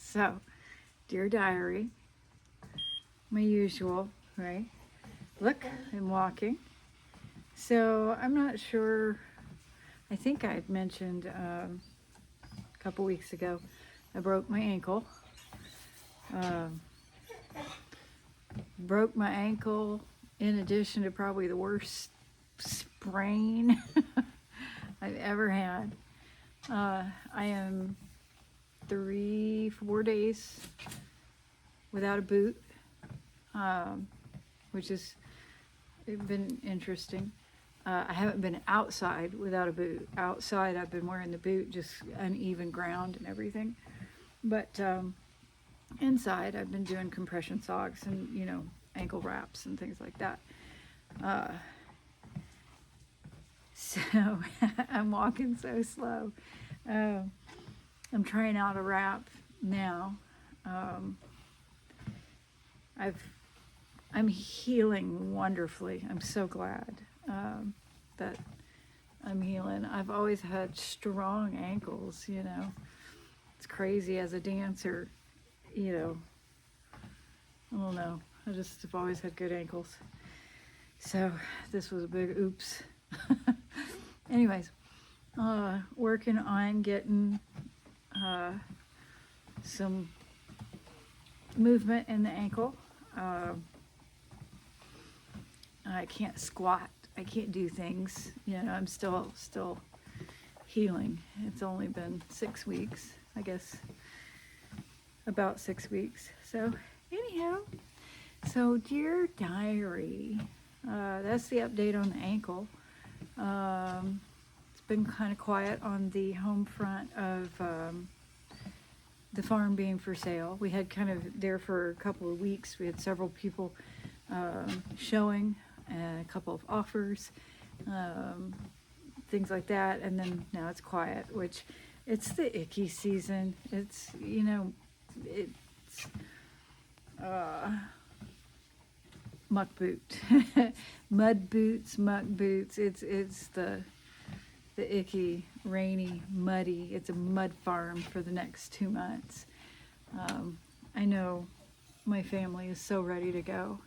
So, dear diary, my usual, right? Look, I'm walking. So, I'm not sure. I think I had mentioned a couple weeks ago I broke my ankle. Um, broke my ankle in addition to probably the worst sprain I've ever had. I am 3-4 days without a boot, which has been interesting. I haven't been outside without a boot. Outside, I've been wearing the boot, just uneven ground and everything. But inside, I've been doing compression socks and, ankle wraps and things like that. So I'm walking so slow. I'm trying out a wrap now. I'm healing wonderfully. I'm so glad that I'm healing. I've always had strong ankles, It's crazy as a dancer, I don't know. I just have always had good ankles. So this was a big oops. Anyways, working on getting some movement in the ankle. I can't squat. I can't do things. I'm still healing. It's only been 6 weeks, I guess. About 6 weeks. So anyhow, so dear diary, that's the update on the ankle. It's been kind of quiet on the home front of the farm being for sale. We had kind of there for a couple of weeks. We had several people showing, a couple of offers, things like that. And then now it's quiet, which it's the icky season. It's, it's muck boot, mud boots, muck boots. It's the icky, rainy, muddy. It's a mud farm for the next 2 months. I know my family is so ready to go.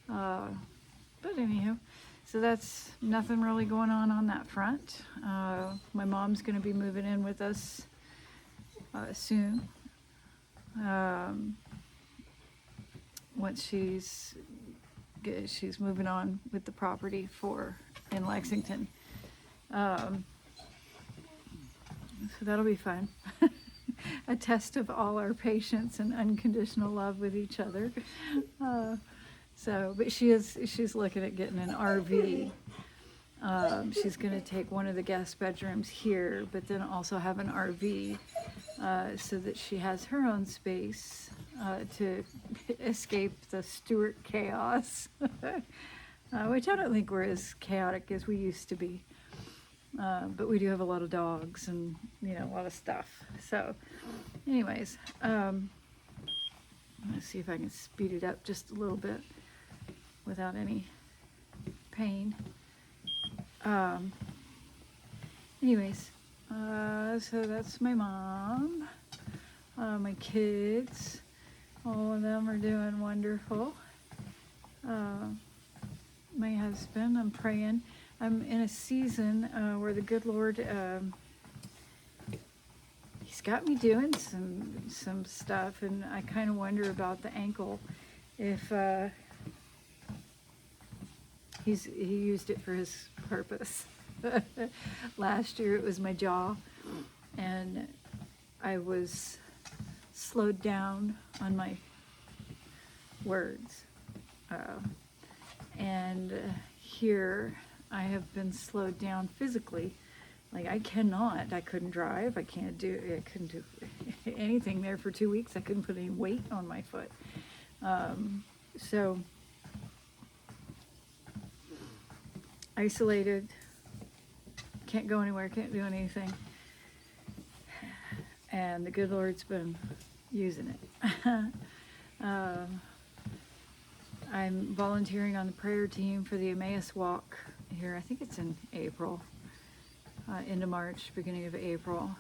But anyhow, so that's nothing really going on that front. My mom's going to be moving in with us soon. Once she's moving on with the property in Lexington. So that'll be fun. A test of all our patience and unconditional love with each other. But she's looking at getting an RV. She's going to take one of the guest bedrooms here, but then also have an RV so that she has her own space to escape the Stewart chaos, which I don't think we're as chaotic as we used to be. But we do have a lot of dogs and, a lot of stuff. So anyways, let's see if I can speed it up just a little bit without any pain. Anyways, so that's my mom, my kids, all of them are doing wonderful. My husband, I'm praying. I'm in a season where the good Lord, He's got me doing some stuff, and I kind of wonder about the ankle, if he used it for His purpose. Last year it was my jaw, and I was slowed down on my words, and here I have been slowed down physically. Like I couldn't drive. I couldn't do anything there for 2 weeks. I couldn't put any weight on my foot. So isolated, can't go anywhere, can't do anything. And the good Lord's been using it. I'm volunteering on the prayer team for the Emmaus Walk here. I think it's in April, into March, beginning of April.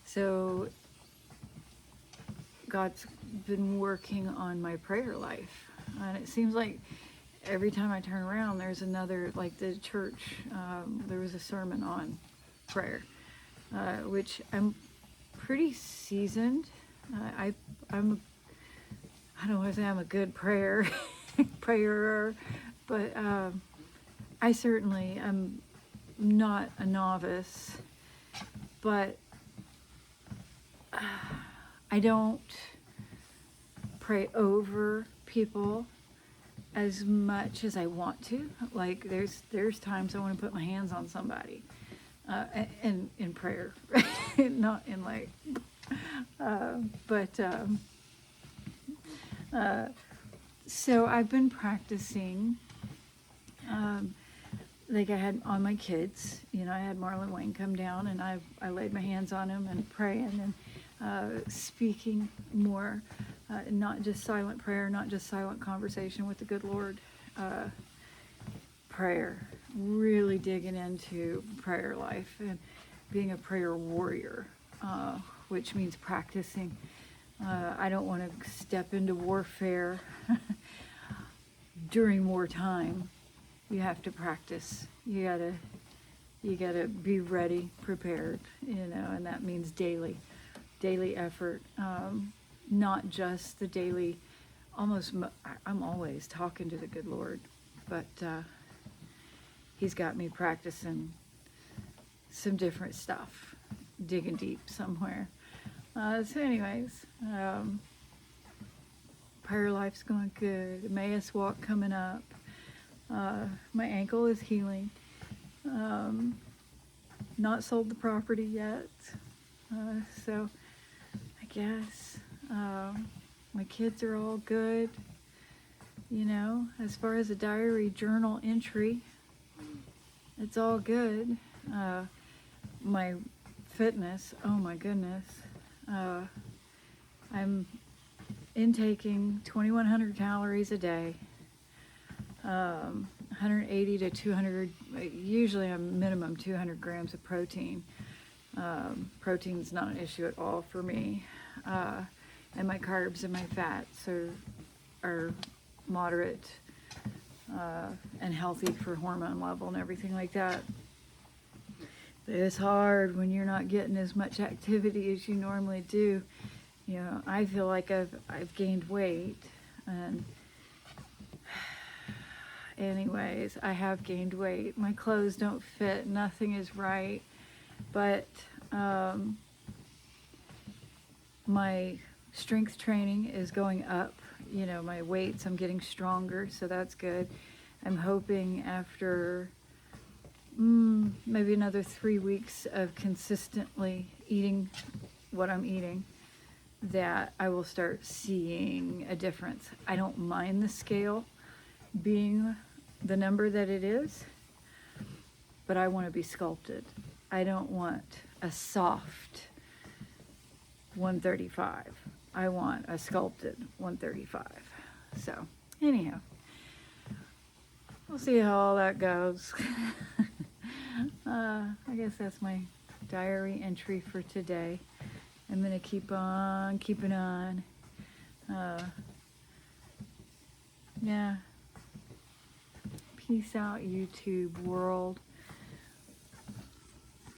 So God's been working on my prayer life. And it seems like every time I turn around, there's another, like the church, there was a sermon on prayer, which I'm pretty seasoned. I don't want to say I'm a good prayer prayer, but I certainly am not a novice. But I don't pray over people as much as I want to. Like there's times I want to put my hands on somebody, and in prayer, not in like. So I've been practicing. Like I had on my kids, I had Marlon Wayne come down, and I laid my hands on him and praying and speaking more, not just silent prayer, not just silent conversation with the good Lord, prayer, really digging into prayer life and being a prayer warrior, which means practicing. I don't want to step into warfare during wartime. You have to practice. You gotta be ready, prepared, and that means daily effort. Not just the daily, I'm always talking to the good Lord, but He's got me practicing some different stuff, digging deep somewhere. So anyways, prayer life's going good. Emmaus walk coming up. My ankle is healing. Not sold the property yet. So I guess my kids are all good. As far as a diary journal entry, it's all good. My fitness, oh my goodness. I'm intaking 2,100 calories a day. 180 to 200, usually a minimum 200 grams of protein. Protein's not an issue at all for me. And my carbs and my fats are moderate and healthy for hormone level and everything like that. But it's hard when you're not getting as much activity as you normally do. I feel like I've gained weight, and anyways, I have gained weight. My clothes don't fit. Nothing is right. But my strength training is going up. My weights, I'm getting stronger, so that's good. I'm hoping after maybe another 3 weeks of consistently eating what I'm eating, that I will start seeing a difference. I don't mind the scale being the number that it is, but I want to be sculpted. I don't want a soft 135. I want a sculpted 135. So, anyhow, we'll see how all that goes. I guess that's my diary entry for today. I'm going to keep on keeping on. Yeah. Peace out, YouTube world.